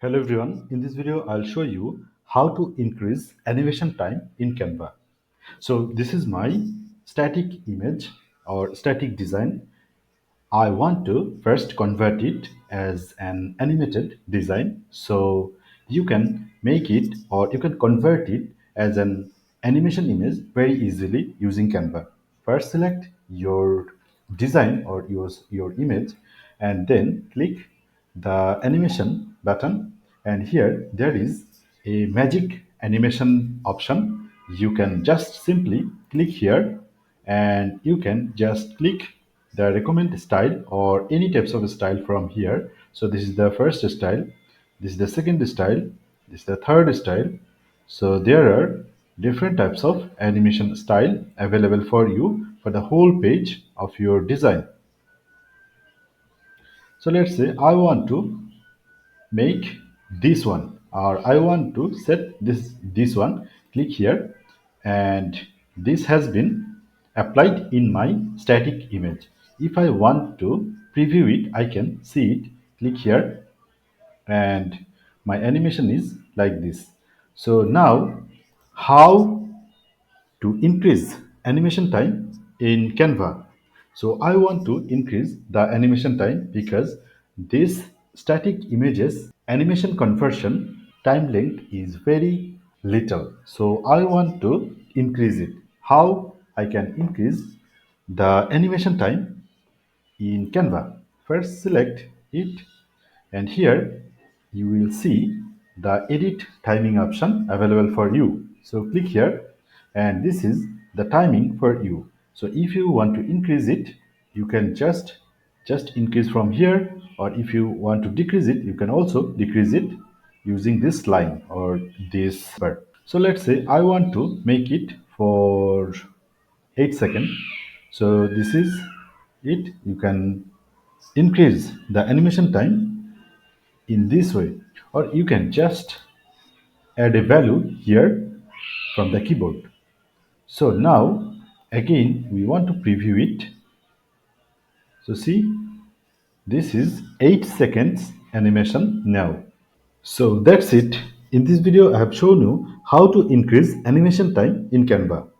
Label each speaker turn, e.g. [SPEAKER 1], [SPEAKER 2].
[SPEAKER 1] Hello everyone, in this video I'll show you how to increase animation time in Canva. So this is my static image or static design. I want to first convert it as an animated design. So you can make it or you can convert it as an animation image very easily using Canva. First select your design or your image and then click the animation button, and here there is a magic animation option. You can just simply click here and you can just click the recommend style or any types of style from here. So this is the first style, this is the second style, this is the third style. So there are different types of animation style available for you for the whole page of your design. So let's say I want to make this one or I want to set this one. Click here and this has been applied in my static image. If I want to preview it, I can see it. Click here and my animation is like this. So now how to increase animation time in Canva. So I want to increase the animation time because this static images animation conversion time length is very little. So I want to increase it. How I can increase the animation time in Canva? First select it and here you will see the edit timing option available for you. So click here and this is the timing for you. So if you want to increase it, you can just increase from here, or if you want to decrease it, you can also decrease it using this line or this bar. So let's say I want to make it for 8 seconds. So this is it. You can increase the animation time in this way, or you can just add a value here from the keyboard. So now again we want to preview it. So see, this is 8 seconds animation now. So that's it. In this video I have shown you how to increase animation time in Canva.